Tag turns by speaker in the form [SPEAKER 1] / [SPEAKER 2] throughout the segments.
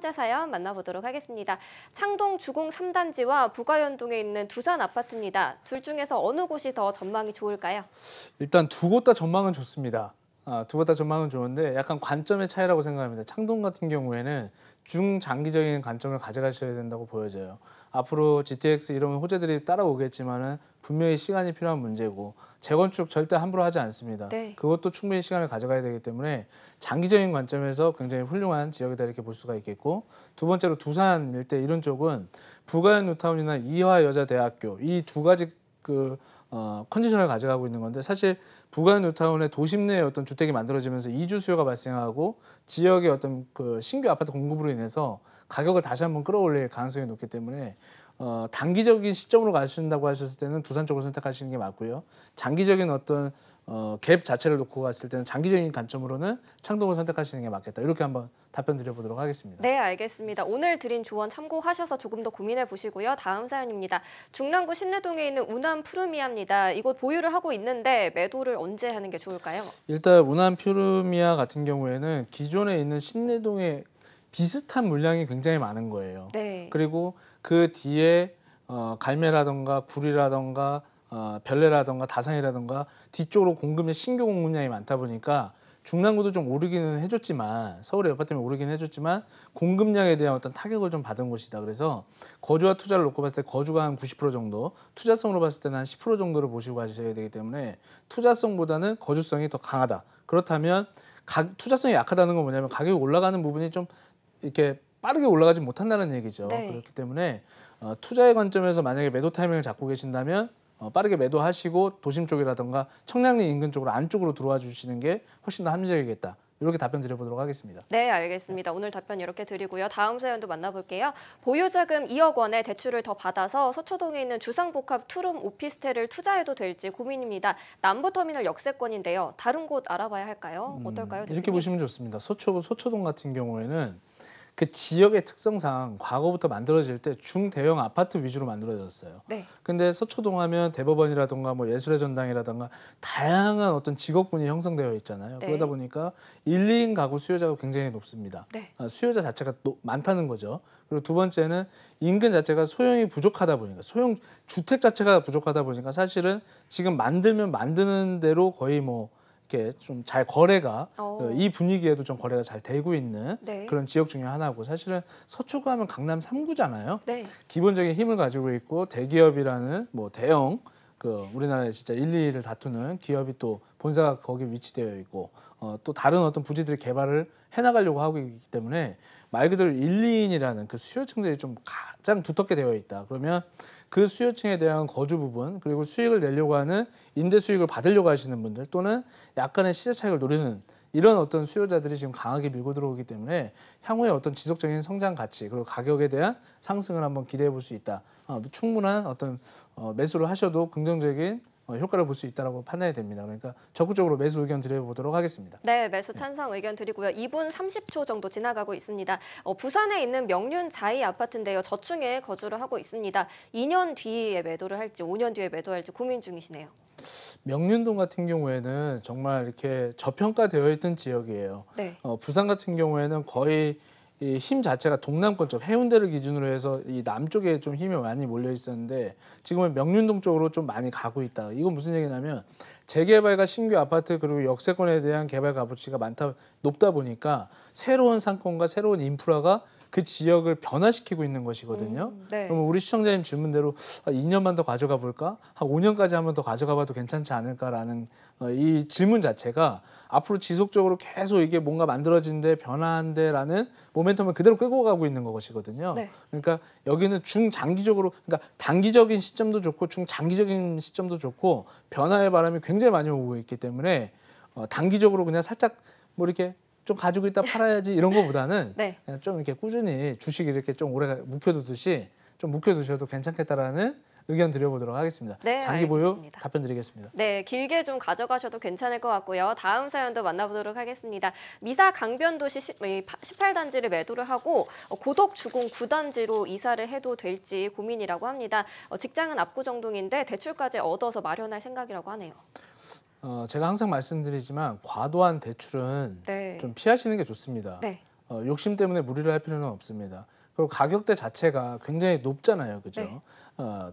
[SPEAKER 1] 번째 사연 만나보도록 하겠습니다. 창동 주공 3단지와 부가연동에 있는 두산 아파트입니다. 둘 중에서 어느 곳이 더 전망이 좋을까요?
[SPEAKER 2] 일단 두 곳 다 전망은 좋습니다. 두 곳 다 전망은 좋은데 약간 관점의 차이라고 생각합니다. 창동 같은 경우에는 중장기적인 관점을 가져가셔야 된다고 보여져요. 앞으로 GTX 이런 호재들이 따라오겠지만은 분명히 시간이 필요한 문제고 재건축 절대 함부로 하지 않습니다.
[SPEAKER 1] 네.
[SPEAKER 2] 그것도 충분히 시간을 가져가야 되기 때문에 장기적인 관점에서 굉장히 훌륭한 지역이다 이렇게 볼 수가 있겠고, 두 번째로 두산 일대 이런 쪽은 부가연 뉴타운이나 이화여자대학교 이 두 가지 컨디션을 가져가고 있는 건데, 사실 부가연 뉴타운의 도심 내에 어떤 주택이 만들어지면서 이주 수요가 발생하고 지역의 어떤 그 신규 아파트 공급으로 인해서 가격을 다시 한번 끌어올릴 가능성이 높기 때문에 단기적인 시점으로 가신다고 하셨을 때는 두산 쪽을 선택하시는 게 맞고요. 장기적인 어떤 갭 자체를 놓고 갔을 때는 장기적인 관점으로는 창동을 선택하시는 게 맞겠다. 이렇게 한번 답변 드려보도록 하겠습니다.
[SPEAKER 1] 네, 알겠습니다. 오늘 드린 조언 참고하셔서 조금 더 고민해 보시고요. 다음 사연입니다. 중랑구 신내동에 있는 운암 푸르미아입니다. 이곳 보유를 하고 있는데 매도를 언제 하는 게 좋을까요?
[SPEAKER 2] 일단 운암 푸르미아 같은 경우에는 기존에 있는 신내동에 비슷한 물량이 굉장히 많은 거예요.
[SPEAKER 1] 네.
[SPEAKER 2] 그리고 그 뒤에 갈매라던가 구리라던가 별내라던가 다산이라던가 뒤쪽으로 신규 공급량이 많다 보니까 중랑구도 좀 오르기는 해줬지만, 서울의 여파 때문에 오르긴 해줬지만 공급량에 대한 어떤 타격을 좀 받은 곳이다. 그래서 거주와 투자를 놓고 봤을 때 거주가 한 90% 정도, 투자성으로 봤을 때는 한 10% 정도를 보시고 가셔야 되기 때문에 투자성보다는 거주성이 더 강하다. 그렇다면 투자성이 약하다는 건 뭐냐면 가격이 올라가는 부분이 좀 이렇게 빠르게 올라가지 못한다는 얘기죠.
[SPEAKER 1] 네.
[SPEAKER 2] 그렇기 때문에 투자의 관점에서 만약에 매도 타이밍을 잡고 계신다면 빠르게 매도하시고 도심 쪽이라든가 청량리 인근 쪽으로 안쪽으로 들어와 주시는 게 훨씬 더 합리적이겠다. 이렇게 답변 드려보도록 하겠습니다.
[SPEAKER 1] 네, 알겠습니다. 오늘 답변 이렇게 드리고요. 다음 사연도 만나볼게요. 보유자금 2억 원의 대출을 더 받아서 서초동에 있는 주상복합 투룸 오피스텔을 투자해도 될지 고민입니다. 남부터미널 역세권인데요. 다른 곳 알아봐야 할까요? 어떨까요, 대표님?
[SPEAKER 2] 이렇게 보시면 좋습니다. 소초동 같은 경우에는 그 지역의 특성상 과거부터 만들어질 때 중대형 아파트 위주로 만들어졌어요.
[SPEAKER 1] 네.
[SPEAKER 2] 근데 서초동 하면 대법원이라든가 뭐 예술의 전당이라든가 다양한 어떤 직업군이 형성되어 있잖아요.
[SPEAKER 1] 네.
[SPEAKER 2] 그러다 보니까 1, 2인 가구 수요자가 굉장히 높습니다.
[SPEAKER 1] 네.
[SPEAKER 2] 수요자 자체가 많다는 거죠. 그리고 두 번째는 인근 자체가 소형이 부족하다 보니까, 소형 주택 자체가 부족하다 보니까 사실은 지금 만들면 만드는 대로 거의 뭐 이렇게 좀 잘 거래가 이 분위기에도 좀 거래가 잘 되고 있는
[SPEAKER 1] 네.
[SPEAKER 2] 그런 지역 중에 하나고, 사실은 서초구 하면 강남 3구잖아요.
[SPEAKER 1] 네.
[SPEAKER 2] 기본적인 힘을 가지고 있고 대기업이라는 뭐 대형 우리나라에 진짜 1, 2위를 다투는 기업이 또 본사가 거기 위치되어 있고 또 다른 어떤 부지들의 개발을 해나가려고 하고 있기 때문에 말 그대로 1, 2인이라는 그 수요층들이 좀 가장 두텁게 되어 있다. 그러면 그 수요층에 대한 거주 부분, 그리고 수익을 내려고 하는 임대 수익을 받으려고 하시는 분들, 또는 약간의 시세 차익을 노리는 이런 어떤 수요자들이 지금 강하게 밀고 들어오기 때문에 향후에 어떤 지속적인 성장 가치, 그리고 가격에 대한 상승을 한번 기대해 볼 수 있다. 충분한 어떤 매수를 하셔도 긍정적인 효과를 볼 수 있다고 판단이 됩니다. 그러니까 적극적으로 매수 의견 드려보도록 하겠습니다.
[SPEAKER 1] 네, 매수 찬성 의견 드리고요. 2분 30초 정도 지나가고 있습니다. 부산에 있는 명륜 자이 아파트인데요. 저층에 거주를 하고 있습니다. 2년 뒤에 매도를 할지 5년 뒤에 매도할지 고민 중이시네요.
[SPEAKER 2] 명륜동 같은 경우에는 정말 이렇게 저평가되어 있던 지역이에요.
[SPEAKER 1] 네.
[SPEAKER 2] 부산 같은 경우에는 거의 이 힘 자체가 동남권 쪽 해운대를 기준으로 해서 이 남쪽에 좀 힘이 많이 몰려 있었는데 지금은 명륜동 쪽으로 좀 많이 가고 있다. 이건 무슨 얘기냐면 재개발과 신규 아파트 그리고 역세권에 대한 개발 값어치가 높다 보니까 새로운 상권과 새로운 인프라가 그 지역을 변화시키고 있는 것이거든요.
[SPEAKER 1] 네.
[SPEAKER 2] 그러면 우리 시청자님 질문대로 2년만 더 가져가 볼까? 한 5년까지 한번 더 가져가 봐도 괜찮지 않을까라는 이 질문 자체가 앞으로 지속적으로 계속 이게 뭔가 만들어진대, 변화한대라는 모멘텀을 그대로 끌고 가고 있는 것이거든요.
[SPEAKER 1] 네.
[SPEAKER 2] 그러니까 여기는 중장기적으로, 그러니까 단기적인 시점도 좋고 중장기적인 시점도 좋고 변화의 바람이 굉장히 많이 오고 있기 때문에 단기적으로 그냥 살짝 뭐 이렇게 좀 가지고 있다 팔아야지 이런 거보다는
[SPEAKER 1] 네.
[SPEAKER 2] 그냥 좀 이렇게 꾸준히 주식 이렇게 좀 오래 묵혀두듯이 좀 묵혀두셔도 괜찮겠다라는 의견 드려보도록 하겠습니다.
[SPEAKER 1] 네,
[SPEAKER 2] 장기 보유
[SPEAKER 1] 알겠습니다.
[SPEAKER 2] 답변 드리겠습니다.
[SPEAKER 1] 네, 길게 좀 가져가셔도 괜찮을 것 같고요. 다음 사연도 만나보도록 하겠습니다. 미사 강변도시 18단지를 매도를 하고 고덕 주공 9단지로 이사를 해도 될지 고민이라고 합니다. 직장은 압구정동인데 대출까지 얻어서 마련할 생각이라고 하네요.
[SPEAKER 2] 제가 항상 말씀드리지만 과도한 대출은
[SPEAKER 1] 네.
[SPEAKER 2] 좀 피하시는 게 좋습니다.
[SPEAKER 1] 네.
[SPEAKER 2] 욕심 때문에 무리를 할 필요는 없습니다. 그리고 가격대 자체가 굉장히 높잖아요, 그죠?
[SPEAKER 1] 네.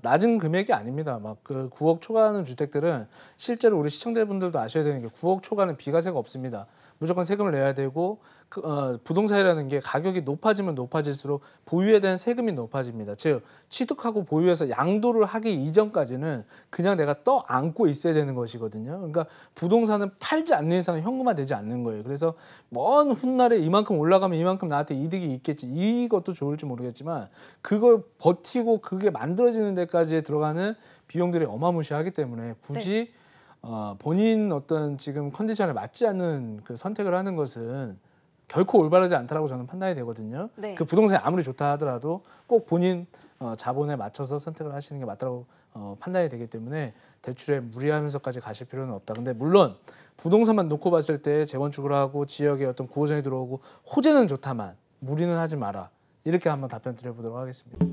[SPEAKER 2] 낮은 금액이 아닙니다. 막 그 9억 초과하는 주택들은 실제로 우리 시청자분들도 아셔야 되는 게 9억 초과는 비과세가 없습니다. 무조건 세금을 내야 되고 부동산이라는 게 가격이 높아지면 높아질수록 보유에 대한 세금이 높아집니다. 즉 취득하고 보유해서 양도를 하기 이전까지는 그냥 내가 떠안고 있어야 되는 것이거든요. 그러니까 부동산은 팔지 않는 이상은 현금화 되지 않는 거예요. 그래서 먼 훗날에 이만큼 올라가면 이만큼 나한테 이득이 있겠지. 이것도 좋을지 모르겠지만 그걸 버티고 그게 만들어지는 데까지 들어가는 비용들이 어마무시하기 때문에 굳이 본인 어떤 지금 컨디션에 맞지 않는 그 선택을 하는 것은 결코 올바르지 않다라고 저는 판단이 되거든요.
[SPEAKER 1] 네.
[SPEAKER 2] 그 부동산이 아무리 좋다 하더라도 꼭 본인 자본에 맞춰서 선택을 하시는 게 맞다고 판단이 되기 때문에 대출에 무리하면서까지 가실 필요는 없다. 근데 물론 부동산만 놓고 봤을 때 재건축을 하고 지역에 어떤 구호정이 들어오고 호재는 좋다만 무리는 하지 마라. 이렇게 한번 답변 드려보도록 하겠습니다.